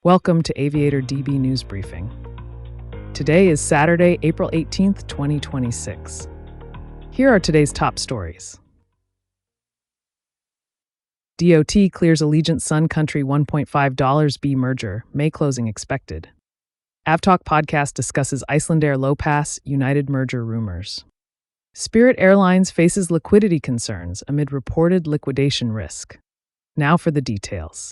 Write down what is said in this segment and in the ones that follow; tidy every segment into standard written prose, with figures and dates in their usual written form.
Welcome to Aviator DB News Briefing. Today is Saturday, April 18th, 2026. Here are today's top stories. DOT clears Allegiant Sun Country $1.5 B merger, May closing expected. Avtalk podcast discusses Icelandair low pass, United merger rumors. Spirit Airlines faces liquidity concerns amid reported liquidation risk. Now for the details.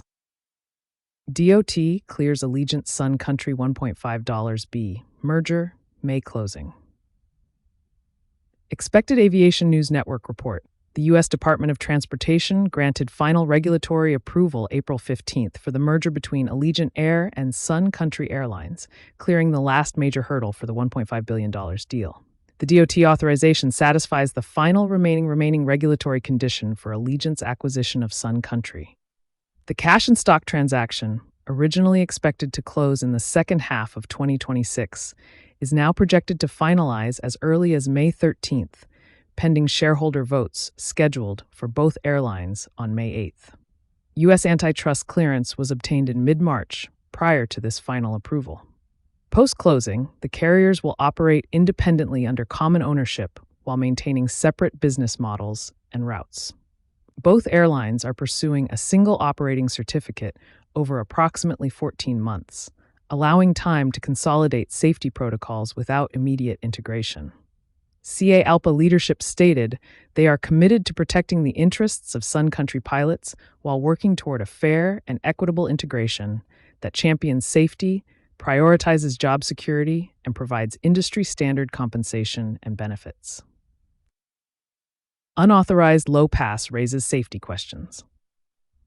DOT clears Allegiant Sun Country $1.5 B merger, May closing. Expected Aviation News Network report. The U.S. Department of Transportation granted final regulatory approval April 15th for the merger between Allegiant Air and Sun Country Airlines, clearing the last major hurdle for the $1.5 billion deal. The DOT authorization satisfies the final remaining regulatory condition for Allegiant's acquisition of Sun Country. The cash and stock transaction, originally expected to close in the second half of 2026, is now projected to finalize as early as May 13th, pending shareholder votes scheduled for both airlines on May 8th. U.S. antitrust clearance was obtained in mid-March, prior to this final approval. Post-closing, the carriers will operate independently under common ownership while maintaining separate business models and routes. Both airlines are pursuing a single operating certificate over approximately 14 months, allowing time to consolidate safety protocols without immediate integration. CA Alpa leadership stated they are committed to protecting the interests of Sun Country pilots while working toward a fair and equitable integration that champions safety, prioritizes job security, and provides industry-standard compensation and benefits. Unauthorized low pass raises safety questions.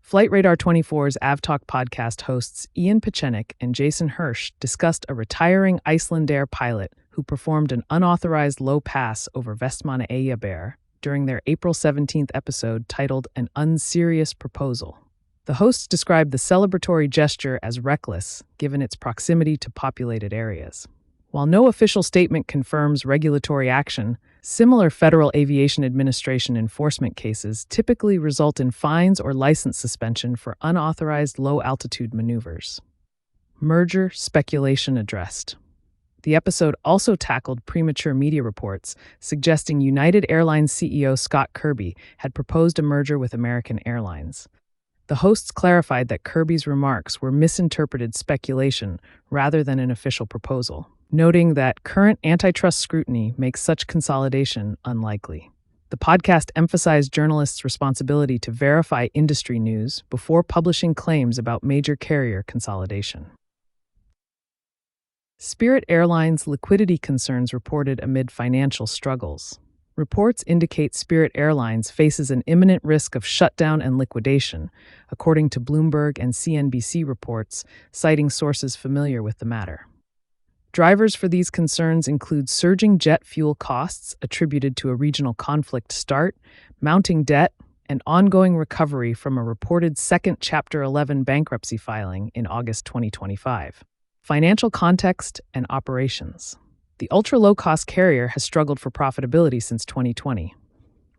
Flight Radar 24's Avtalk podcast hosts Ian Pechenik and Jason Hirsch discussed a retiring Icelandair pilot who performed an unauthorized low pass over Vestmannaeyjabær during their April 17th episode titled An Unserious Proposal. The hosts described the celebratory gesture as reckless, given its proximity to populated areas. While no official statement confirms regulatory action, similar Federal Aviation Administration enforcement cases typically result in fines or license suspension for unauthorized low-altitude maneuvers. Merger speculation addressed. The episode also tackled premature media reports suggesting United Airlines CEO Scott Kirby had proposed a merger with American Airlines. The hosts clarified that Kirby's remarks were misinterpreted speculation rather than an official proposal, noting that current antitrust scrutiny makes such consolidation unlikely. The podcast emphasized journalists' responsibility to verify industry news before publishing claims about major carrier consolidation. Spirit Airlines liquidity concerns reported amid financial struggles. Reports indicate Spirit Airlines faces an imminent risk of shutdown and liquidation, according to Bloomberg and CNBC reports, citing sources familiar with the matter. Drivers for these concerns include surging jet fuel costs attributed to a regional conflict start, mounting debt, and ongoing recovery from a reported second Chapter 11 bankruptcy filing in August 2025. Financial context and operations. The ultra-low-cost carrier has struggled for profitability since 2020.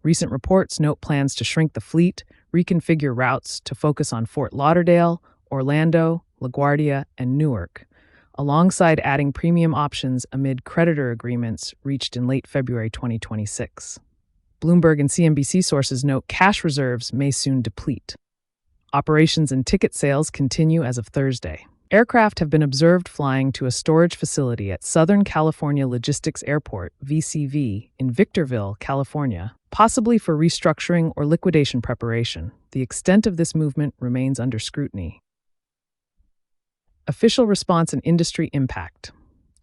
Recent reports note plans to shrink the fleet, reconfigure routes to focus on Fort Lauderdale, Orlando, LaGuardia, and Newark, alongside adding premium options amid creditor agreements reached in late February 2026. Bloomberg and CNBC sources note cash reserves may soon deplete. Operations and ticket sales continue as of Thursday. Aircraft have been observed flying to a storage facility at Southern California Logistics Airport, VCV, in Victorville, California, possibly for restructuring or liquidation preparation. The extent of this movement remains under scrutiny. Official response and industry impact.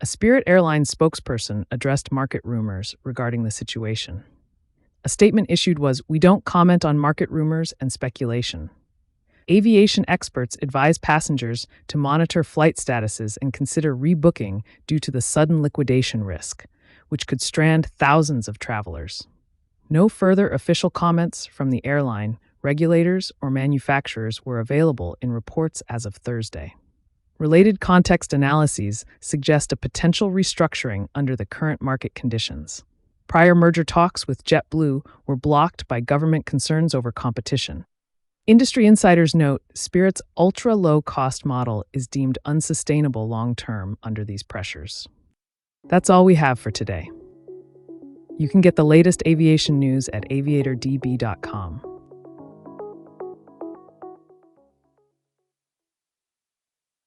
A Spirit Airlines spokesperson addressed market rumors regarding the situation. A statement issued was, "We don't comment on market rumors and speculation." Aviation experts advise passengers to monitor flight statuses and consider rebooking due to the sudden liquidation risk, which could strand thousands of travelers. No further official comments from the airline, regulators, or manufacturers were available in reports as of Thursday. Related context analyses suggest a potential restructuring under the current market conditions. Prior merger talks with JetBlue were blocked by government concerns over competition. Industry insiders note Spirit's ultra-low-cost model is deemed unsustainable long-term under these pressures. That's all we have for today. You can get the latest aviation news at aviatordb.com.